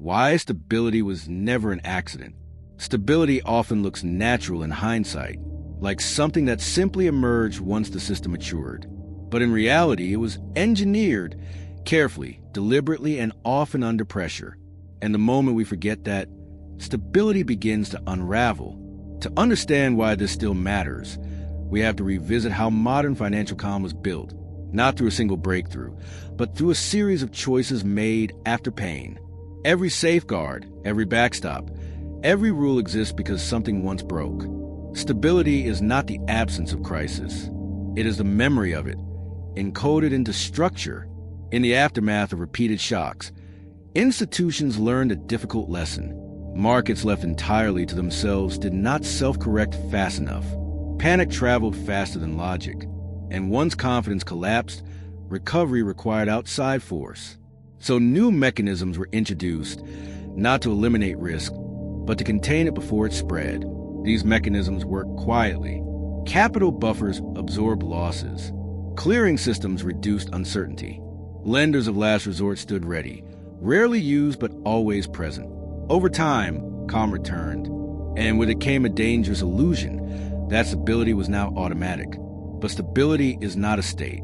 why stability was never an accident. Stability often looks natural in hindsight, like something that simply emerged once the system matured. But in reality, it was engineered carefully, deliberately, and often under pressure. And the moment we forget that, stability begins to unravel. To understand why this still matters, we have to revisit how modern financial calm was built, not through a single breakthrough, but through a series of choices made after pain. Every safeguard, every backstop, every rule exists because something once broke. Stability is not the absence of crisis. It is the memory of it, encoded into structure. In the aftermath of repeated shocks, institutions learned a difficult lesson. Markets left entirely to themselves did not self-correct fast enough. Panic traveled faster than logic, and once confidence collapsed, recovery required outside force. So new mechanisms were introduced, not to eliminate risk, but to contain it before it spread. These mechanisms work quietly. Capital buffers absorb losses. Clearing systems reduced uncertainty. Lenders of last resort stood ready, rarely used but always present. Over time, calm returned, and with it came a dangerous illusion that stability was now automatic. But stability is not a state.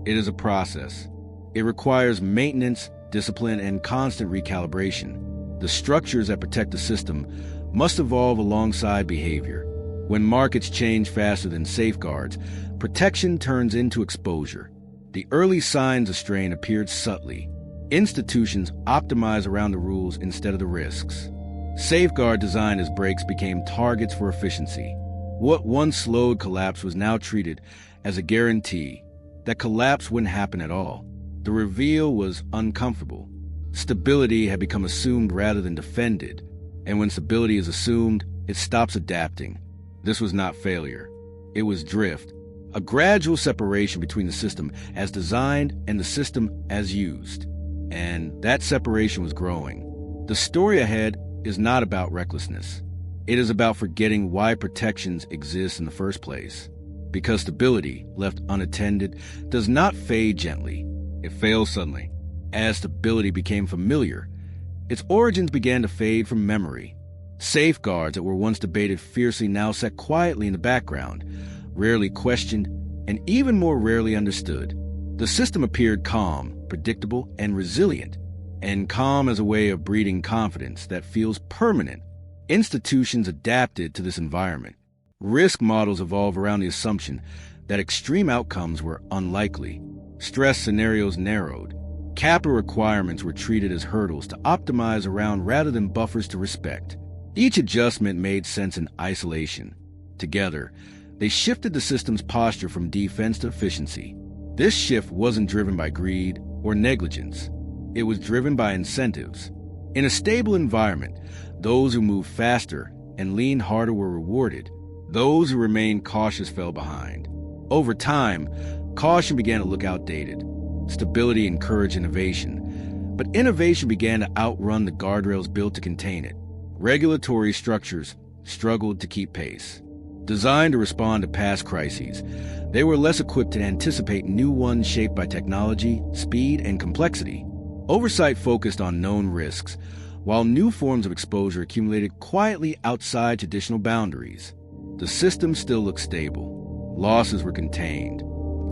It is a process. It requires maintenance, discipline, and constant recalibration. The structures that protect the system must evolve alongside behavior. When markets change faster than safeguards, protection turns into exposure. The early signs of strain appeared subtly. Institutions optimize around the rules instead of the risks. Safeguard design as brakes became targets for efficiency. What once slowed collapse was now treated as a guarantee that collapse wouldn't happen at all. The reveal was uncomfortable. Stability had become assumed rather than defended, and when stability is assumed, it stops adapting. This was not failure. It was drift, a gradual separation between the system as designed and the system as used. And that separation was growing. The story ahead is not about recklessness. It is about forgetting why protections exist in the first place. Because stability, left unattended, does not fade gently. It fails suddenly. As stability became familiar, its origins began to fade from memory. Safeguards that were once debated fiercely now sat quietly in the background, rarely questioned, and even more rarely understood. The system appeared calm, predictable, and resilient, and calm as a way of breeding confidence that feels permanent. Institutions adapted to this environment. Risk models evolved around the assumption that extreme outcomes were unlikely. Stress scenarios narrowed. Capital requirements were treated as hurdles to optimize around rather than buffers to respect. Each adjustment made sense in isolation. Together, they shifted the system's posture from defense to efficiency. This shift wasn't driven by greed or negligence. It was driven by incentives. In a stable environment, those who moved faster and leaned harder were rewarded. Those who remained cautious fell behind. Over time, caution began to look outdated. Stability encouraged innovation, but innovation began to outrun the guardrails built to contain it. Regulatory structures struggled to keep pace. Designed to respond to past crises, they were less equipped to anticipate new ones shaped by technology, speed, and complexity. Oversight focused on known risks, while new forms of exposure accumulated quietly outside traditional boundaries. The system still looked stable. Losses were contained.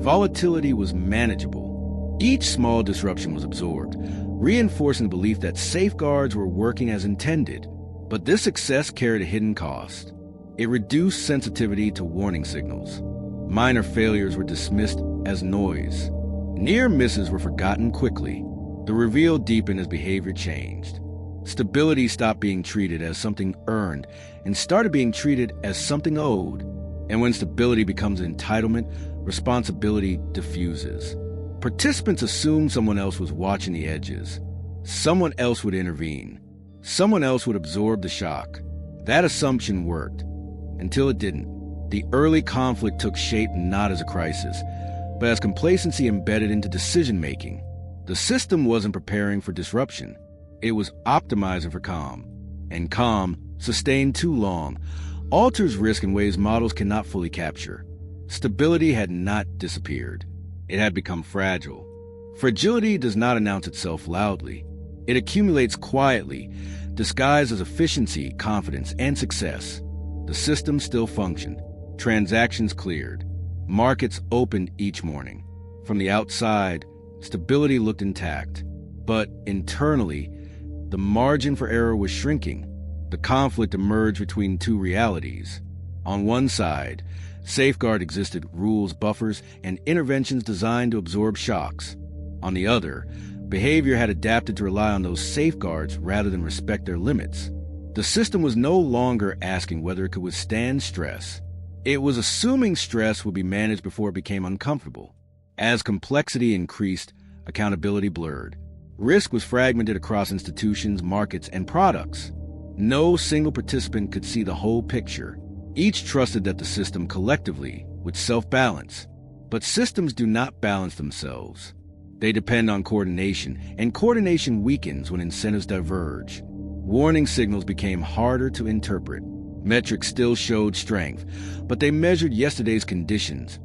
Volatility was manageable. Each small disruption was absorbed, reinforcing the belief that safeguards were working as intended. But this success carried a hidden cost. It reduced sensitivity to warning signals. Minor failures were dismissed as noise. Near misses were forgotten quickly. The reveal deepened as behavior changed. Stability stopped being treated as something earned and started being treated as something owed. And when stability becomes an entitlement, responsibility diffuses. Participants assumed someone else was watching the edges. Someone else would intervene. Someone else would absorb the shock. That assumption worked, until it didn't. The early conflict took shape not as a crisis, but as complacency embedded into decision-making. The system wasn't preparing for disruption. It was optimizing for calm. And calm, sustained too long, alters risk in ways models cannot fully capture. Stability had not disappeared. It had become fragile. Fragility does not announce itself loudly. It accumulates quietly, disguised as efficiency, confidence, and success. The system still functioned. Transactions cleared. Markets opened each morning. From the outside, stability looked intact. But internally, the margin for error was shrinking. The conflict emerged between two realities. On one side, safeguard existed, rules, buffers, and interventions designed to absorb shocks. On the other, behavior had adapted to rely on those safeguards rather than respect their limits. The system was no longer asking whether it could withstand stress. It was assuming stress would be managed before it became uncomfortable. As complexity increased, accountability blurred. Risk was fragmented across institutions, markets, and products. No single participant could see the whole picture. Each trusted that the system collectively would self-balance. But systems do not balance themselves. They depend on coordination, and coordination weakens when incentives diverge. Warning signals became harder to interpret. Metrics still showed strength, but they measured yesterday's conditions,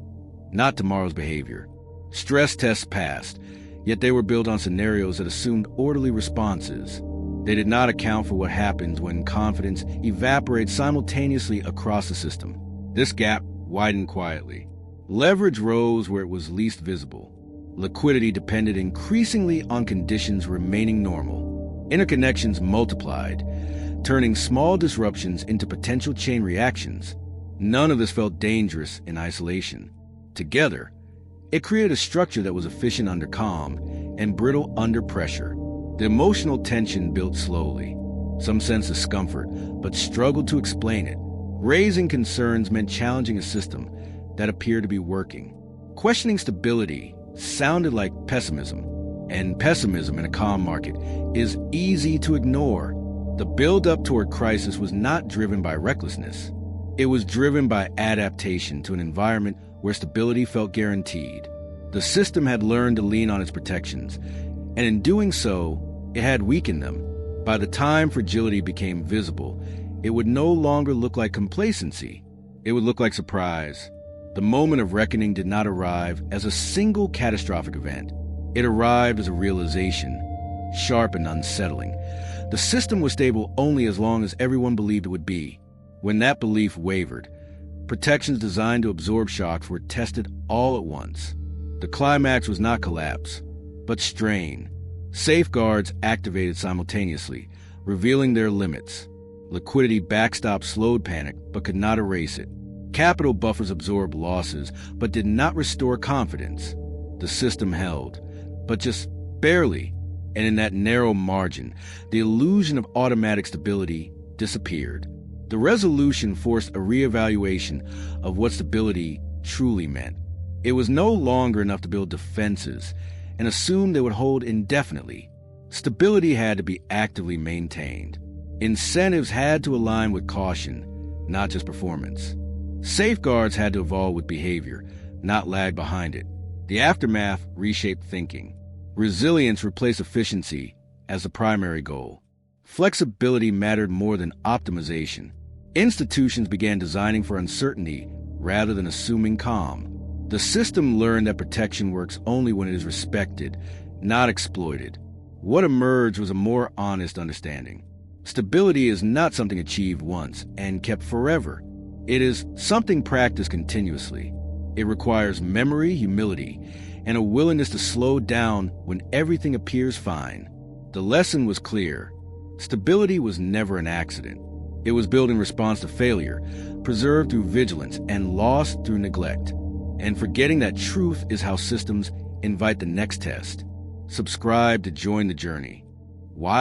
not tomorrow's behavior. Stress tests passed, yet they were built on scenarios that assumed orderly responses. They did not account for what happens when confidence evaporates simultaneously across the system. This gap widened quietly. Leverage rose where it was least visible. Liquidity depended increasingly on conditions remaining normal. Interconnections multiplied, turning small disruptions into potential chain reactions. None of this felt dangerous in isolation. Together, it created a structure that was efficient under calm and brittle under pressure. The emotional tension built slowly. Some sensed discomfort, but struggled to explain it. Raising concerns meant challenging a system that appeared to be working. Questioning stability sounded like pessimism, and pessimism in a calm market is easy to ignore. The build-up toward crisis was not driven by recklessness. It was driven by adaptation to an environment where stability felt guaranteed. The system had learned to lean on its protections, and in doing so, it had weakened them. By the time fragility became visible, it would no longer look like complacency. It would look like surprise. The moment of reckoning did not arrive as a single catastrophic event. It arrived as a realization, sharp and unsettling. The system was stable only as long as everyone believed it would be. When that belief wavered, protections designed to absorb shocks were tested all at once. The climax was not collapse, but strain. Safeguards activated simultaneously, revealing their limits. Liquidity backstop slowed panic, but could not erase it. Capital buffers absorbed losses, but did not restore confidence. The system held, but just barely, and in that narrow margin, the illusion of automatic stability disappeared. The resolution forced a reevaluation of what stability truly meant. It was no longer enough to build defenses and assume they would hold indefinitely. Stability had to be actively maintained. Incentives had to align with caution, not just performance. Safeguards had to evolve with behavior, not lag behind it. The aftermath reshaped thinking. Resilience replaced efficiency as the primary goal. Flexibility mattered more than optimization. Institutions began designing for uncertainty rather than assuming calm. The system learned that protection works only when it is respected, not exploited. What emerged was a more honest understanding. Stability is not something achieved once and kept forever. It is something practiced continuously. It requires memory, humility, and a willingness to slow down when everything appears fine. The lesson was clear. Stability was never an accident. It was built in response to failure, preserved through vigilance, and lost through neglect. And forgetting that truth is how systems invite the next test. Subscribe to join the journey.